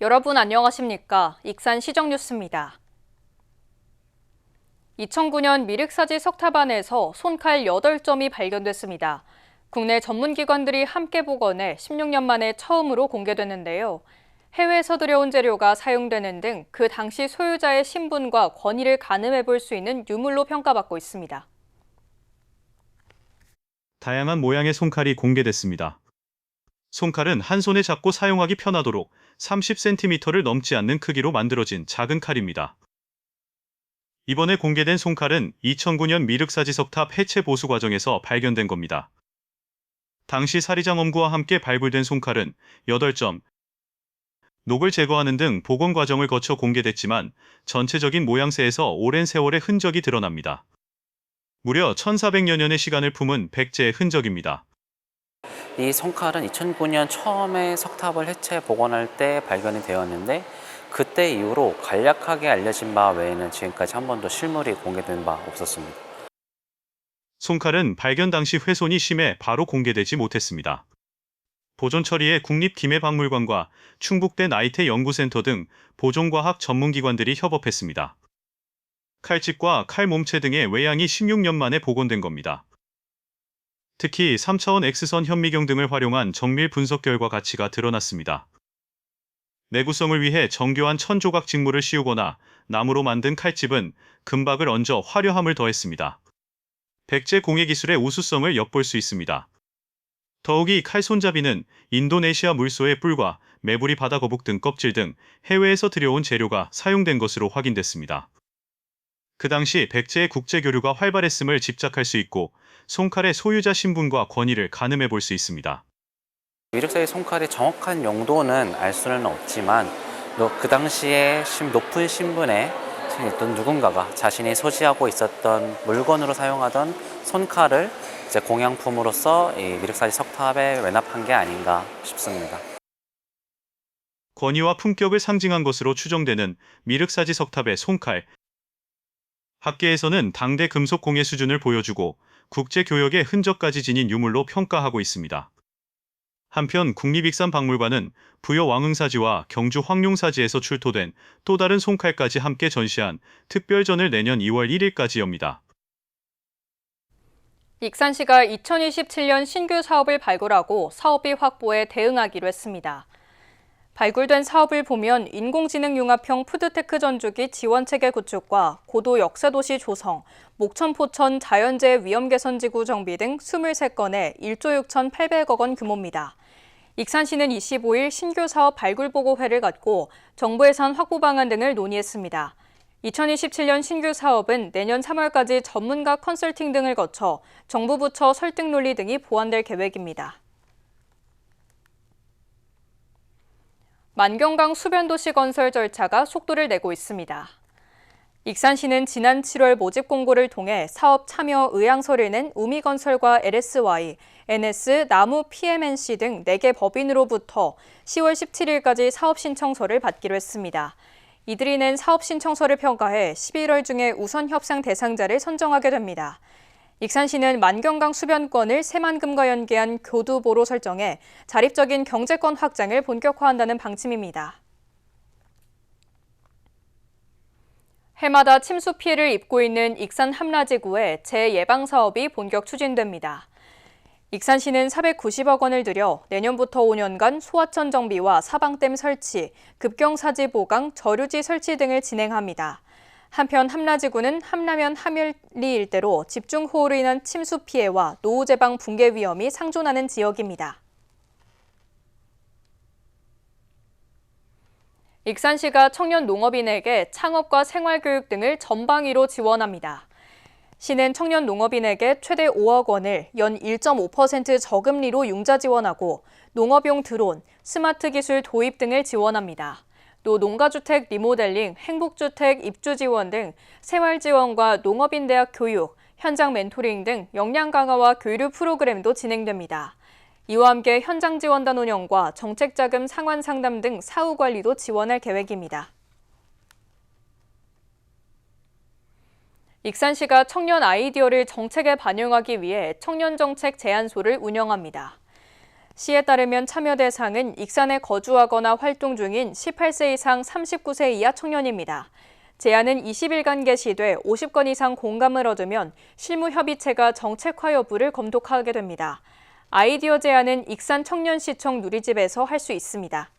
여러분 안녕하십니까? 익산 시정뉴스입니다. 2009년 미륵사지 석탑안에서 손칼 8점이 발견됐습니다. 국내 전문기관들이 함께 복원해 16년 만에 처음으로 공개됐는데요. 해외에서 들여온 재료가 사용되는 등 그 당시 소유자의 신분과 권위를 가늠해 볼 수 있는 유물로 평가받고 있습니다. 다양한 모양의 손칼이 공개됐습니다. 손칼은 한 손에 잡고 사용하기 편하도록 30cm를 넘지 않는 크기로 만들어진 작은 칼입니다. 이번에 공개된 손칼은 2009년 미륵사지 석탑 해체 보수 과정에서 발견된 겁니다. 당시 사리장 엄구와 함께 발굴된 손칼은 8점, 녹을 제거하는 등 복원 과정을 거쳐 공개됐지만 전체적인 모양새에서 오랜 세월의 흔적이 드러납니다. 무려 1400여 년의 시간을 품은 백제의 흔적입니다. 이 손칼은 2009년 처음에 석탑을 해체 복원할 때 발견이 되었는데 그때 이후로 간략하게 알려진 바 외에는 지금까지 한 번도 실물이 공개된 바 없었습니다. 손칼은 발견 당시 훼손이 심해 바로 공개되지 못했습니다. 보존 처리에 국립김해박물관과 충북대 나이테 연구센터 등 보존과학 전문기관들이 협업했습니다. 칼집과 칼 몸체 등의 외양이 16년 만에 복원된 겁니다. 특히 3차원 X선 현미경 등을 활용한 정밀 분석 결과 가치가 드러났습니다. 내구성을 위해 정교한 천조각 직물을 씌우거나 나무로 만든 칼집은 금박을 얹어 화려함을 더했습니다. 백제 공예 기술의 우수성을 엿볼 수 있습니다. 더욱이 칼 손잡이는 인도네시아 물소의 뿔과 메부리 바다거북 등 껍질 등 해외에서 들여온 재료가 사용된 것으로 확인됐습니다. 그 당시 백제의 국제교류가 활발했음을 집착할 수 있고 손칼의 소유자 신분과 권위를 가늠해 볼 수 있습니다. 미륵사지 손칼의 정확한 용도는 알 수는 없지만 그 당시에 높은 신분의 어떤 누군가가 자신이 소지하고 있었던 물건으로 사용하던 손칼을 이제 공양품으로서 이 미륵사지 석탑에 외납한 게 아닌가 싶습니다. 권위와 품격을 상징한 것으로 추정되는 미륵사지 석탑의 손칼. 학계에서는 당대 금속 공예 수준을 보여주고 국제교역의 흔적까지 지닌 유물로 평가하고 있습니다. 한편 국립익산박물관은 부여 왕흥사지와 경주 황룡사지에서 출토된 또 다른 손칼까지 함께 전시한 특별전을 내년 2월 1일까지 엽니다. 익산시가 2027년 신규 사업을 발굴하고 사업비 확보에 대응하기로 했습니다. 발굴된 사업을 보면 인공지능 융합형 푸드테크 전주기 지원체계 구축과 고도 역세도시 조성, 목천 포천 자연재해 위험 개선 지구 정비 등 23건에 1조 6,800억 원 규모입니다. 익산시는 25일 신규 사업 발굴 보고회를 갖고 정부 예산 확보 방안 등을 논의했습니다. 2027년 신규 사업은 내년 3월까지 전문가 컨설팅 등을 거쳐 정부 부처 설득 논의 등이 보완될 계획입니다. 만경강 수변도시 건설 절차가 속도를 내고 있습니다. 익산시는 지난 7월 모집 공고를 통해 사업 참여 의향서를 낸 우미건설과 LSY, NS, 나무 PMNC 등 4개 법인으로부터 10월 17일까지 사업 신청서를 받기로 했습니다. 이들이 낸 사업 신청서를 평가해 11월 중에 우선 협상 대상자를 선정하게 됩니다. 익산시는 만경강 수변권을 새만금과 연계한 교두보로 설정해 자립적인 경제권 확장을 본격화한다는 방침입니다. 해마다 침수 피해를 입고 있는 익산 함라지구의 재예방 사업이 본격 추진됩니다. 익산시는 490억 원을 들여 내년부터 5년간 소하천 정비와 사방댐 설치, 급경사지 보강, 저류지 설치 등을 진행합니다. 한편 함라지구는 함라면 함일리 일대로 집중호우로 인한 침수 피해와 노후 제방 붕괴 위험이 상존하는 지역입니다. 익산시가 청년 농업인에게 창업과 생활교육 등을 전방위로 지원합니다. 시는 청년 농업인에게 최대 5억 원을 연 1.5% 저금리로 융자 지원하고 농업용 드론, 스마트 기술 도입 등을 지원합니다. 또 농가주택 리모델링, 행복주택 입주 지원 등 생활 지원과 농업인 대학 교육, 현장 멘토링 등 역량 강화와 교류 프로그램도 진행됩니다. 이와 함께 현장 지원단 운영과 정책자금 상환 상담 등 사후 관리도 지원할 계획입니다. 익산시가 청년 아이디어를 정책에 반영하기 위해 청년정책 제안소를 운영합니다. 시에 따르면 참여 대상은 익산에 거주하거나 활동 중인 18세 이상 39세 이하 청년입니다. 제안은 20일간 게시돼 50건 이상 공감을 얻으면 실무협의체가 정책화 여부를 검토하게 됩니다. 아이디어 제안은 익산 청년시청 누리집에서 할 수 있습니다.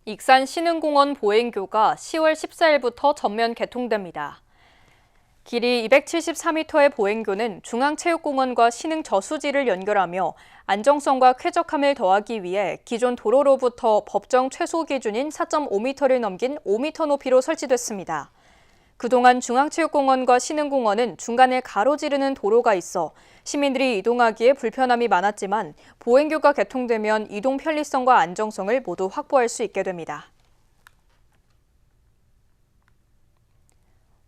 익산 신흥공원 보행교가 10월 14일부터 전면 개통됩니다. 길이 274m의 보행교는 중앙체육공원과 신흥 저수지를 연결하며 안정성과 쾌적함을 더하기 위해 기존 도로로부터 법정 최소 기준인 4.5m를 넘긴 5m 높이로 설치됐습니다. 그동안 중앙체육공원과 신흥공원은 중간에 가로지르는 도로가 있어 시민들이 이동하기에 불편함이 많았지만 보행교가 개통되면 이동 편리성과 안정성을 모두 확보할 수 있게 됩니다.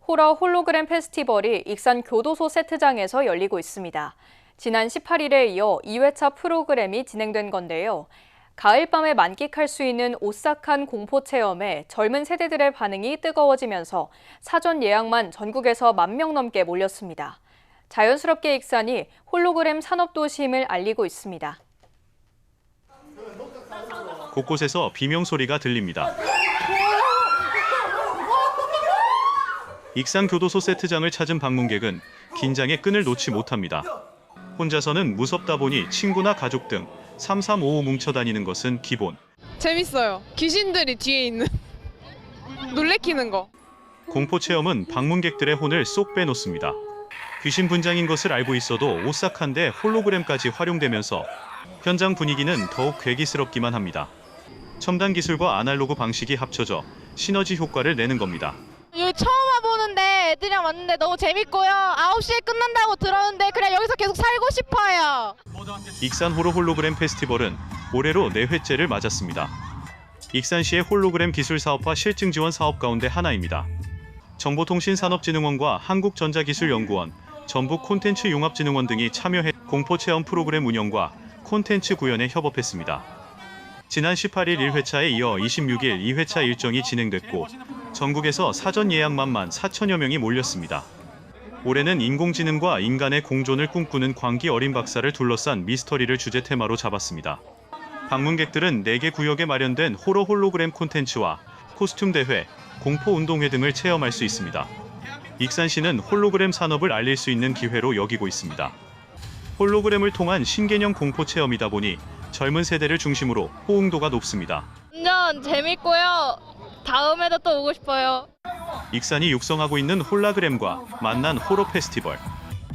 호러 홀로그램 페스티벌이 익산 교도소 세트장에서 열리고 있습니다. 지난 18일에 이어 2회차 프로그램이 진행된 건데요. 가을밤에 만끽할 수 있는 오싹한 공포 체험에 젊은 세대들의 반응이 뜨거워지면서 사전 예약만 전국에서 10,000명 넘게 몰렸습니다. 자연스럽게 익산이 홀로그램 산업도시임을 알리고 있습니다. 곳곳에서 비명소리가 들립니다. 익산 교도소 세트장을 찾은 방문객은 긴장의 끈을 놓지 못합니다. 혼자서는 무섭다 보니 친구나 가족 등 3355 뭉쳐다니는 것은 기본. 재밌어요. 귀신들이 뒤에 있는 놀래키는 거. 공포 체험은 방문객들의 혼을 쏙 빼놓습니다. 귀신 분장인 것을 알고 있어도 오싹한데 홀로그램까지 활용되면서 현장 분위기는 더욱 괴기스럽기만 합니다. 첨단 기술과 아날로그 방식이 합쳐져 시너지 효과를 내는 겁니다. 여기 처음 와보는데 애들이랑 왔는데 너무 재밌고요. 9시에 끝난다고 들었는데 그냥 여기서 계속 살고 싶어요. 익산 호러 홀로그램 페스티벌은 올해로 4회째를 맞았습니다. 익산시의 홀로그램 기술 사업화 실증 지원 사업 가운데 하나입니다. 정보통신산업진흥원과 한국전자기술연구원, 전북 콘텐츠융합진흥원 등이 참여해 공포체험 프로그램 운영과 콘텐츠 구현에 협업했습니다. 지난 18일 1회차에 이어 26일 2회차 일정이 진행됐고 전국에서 사전 예약만 14,000여 명이 몰렸습니다. 올해는 인공지능과 인간의 공존을 꿈꾸는 광기 어린 박사를 둘러싼 미스터리를 주제 테마로 잡았습니다. 방문객들은 4개 구역에 마련된 호러 홀로그램 콘텐츠와 코스튬 대회, 공포 운동회 등을 체험할 수 있습니다. 익산시는 홀로그램 산업을 알릴 수 있는 기회로 여기고 있습니다. 홀로그램을 통한 신개념 공포 체험이다 보니 젊은 세대를 중심으로 호응도가 높습니다. 완전 재밌고요. 다음에도 또 오고 싶어요. 익산이 육성하고 있는 홀라그램과 만난 호러 페스티벌.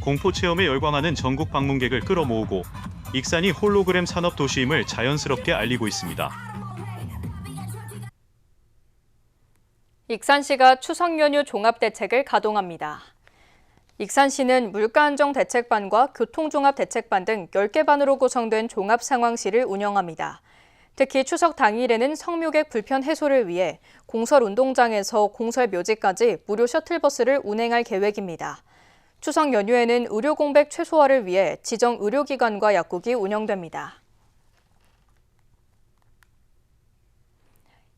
공포 체험에 열광하는 전국 방문객을 끌어모으고 익산이 홀로그램 산업 도시임을 자연스럽게 알리고 있습니다. 익산시가 추석 연휴 종합대책을 가동합니다. 익산시는 물가안정대책반과 교통종합대책반 등 10개 반으로 구성된 종합상황실을 운영합니다. 특히 추석 당일에는 성묘객 불편 해소를 위해 공설운동장에서 공설묘지까지 무료 셔틀버스를 운행할 계획입니다. 추석 연휴에는 의료 공백 최소화를 위해 지정 의료기관과 약국이 운영됩니다.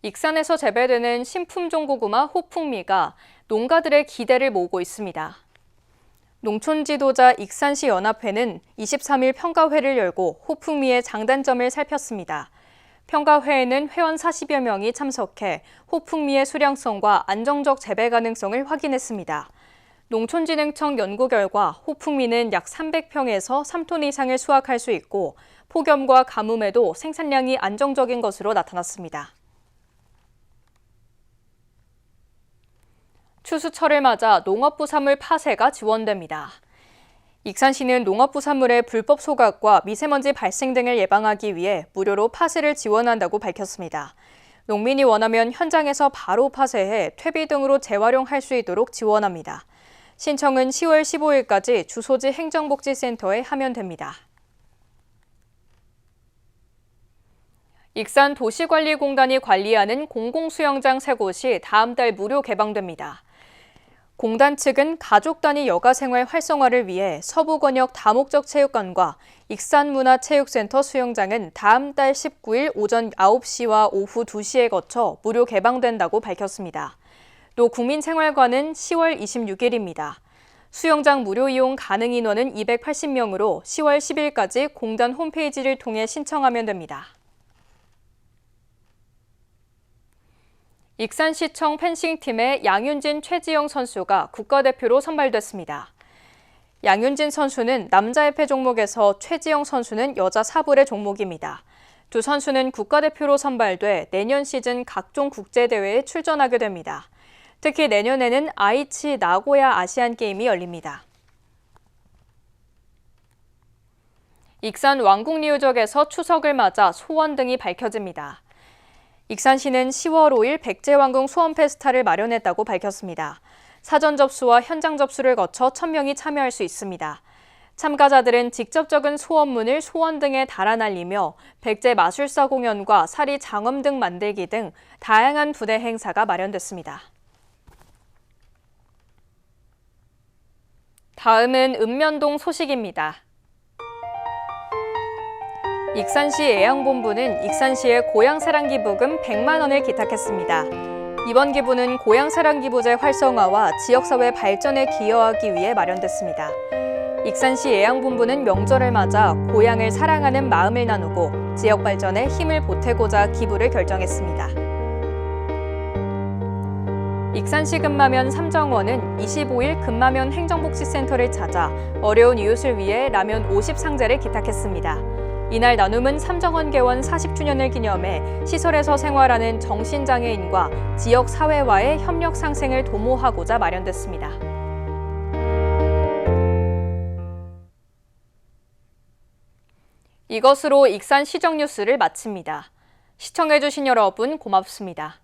익산에서 재배되는 신품종 고구마 호풍미가 농가들의 기대를 모으고 있습니다. 농촌지도자 익산시 연합회는 23일 평가회를 열고 호풍미의 장단점을 살폈습니다. 평가회에는 회원 40여 명이 참석해 호풍미의 수량성과 안정적 재배 가능성을 확인했습니다. 농촌진흥청 연구 결과 호풍미는 약 300평에서 3톤 이상을 수확할 수 있고 폭염과 가뭄에도 생산량이 안정적인 것으로 나타났습니다. 추수철을 맞아 농업부산물 파쇄가 지원됩니다. 익산시는 농업부산물의 불법 소각과 미세먼지 발생 등을 예방하기 위해 무료로 파쇄를 지원한다고 밝혔습니다. 농민이 원하면 현장에서 바로 파쇄해 퇴비 등으로 재활용할 수 있도록 지원합니다. 신청은 10월 15일까지 주소지 행정복지센터에 하면 됩니다. 익산 도시관리공단이 관리하는 공공수영장 3곳이 다음 달 무료 개방됩니다. 공단 측은 가족 단위 여가 생활 활성화를 위해 서부권역 다목적 체육관과 익산문화체육센터 수영장은 다음 달 19일 오전 9시와 오후 2시에 거쳐 무료 개방된다고 밝혔습니다. 또 국민생활관은 10월 26일입니다. 수영장 무료 이용 가능 인원은 280명으로 10월 10일까지 공단 홈페이지를 통해 신청하면 됩니다. 익산시청 펜싱팀의 양윤진, 최지영 선수가 국가대표로 선발됐습니다. 양윤진 선수는 남자 épée 종목에서 최지영 선수는 여자 사불의 종목입니다. 두 선수는 국가대표로 선발돼 내년 시즌 각종 국제대회에 출전하게 됩니다. 특히 내년에는 아이치 나고야 아시안게임이 열립니다. 익산 왕국리유적에서 추석을 맞아 소원 등이 밝혀집니다. 익산시는 10월 5일 백제왕궁 소원 페스타를 마련했다고 밝혔습니다. 사전 접수와 현장 접수를 거쳐 1,000명이 참여할 수 있습니다. 참가자들은 직접 적은 소원문을 소원 등에 달아날리며 백제 마술사 공연과 사리 장엄 등 만들기 등 다양한 부대 행사가 마련됐습니다. 다음은 읍면동 소식입니다. 익산시 애양본부는 익산시의 고향사랑기부금 100만 원을 기탁했습니다. 이번 기부는 고향사랑기부제 활성화와 지역사회 발전에 기여하기 위해 마련됐습니다. 익산시 애양본부는 명절을 맞아 고향을 사랑하는 마음을 나누고 지역 발전에 힘을 보태고자 기부를 결정했습니다. 익산시 금마면 삼정원은 25일 금마면 행정복지센터를 찾아 어려운 이웃을 위해 라면 50상자를 기탁했습니다. 이날 나눔은 삼정원 개원 40주년을 기념해 시설에서 생활하는 정신장애인과 지역 사회와의 협력 상생을 도모하고자 마련됐습니다. 이것으로 익산 시정 뉴스를 마칩니다. 시청해주신 여러분 고맙습니다.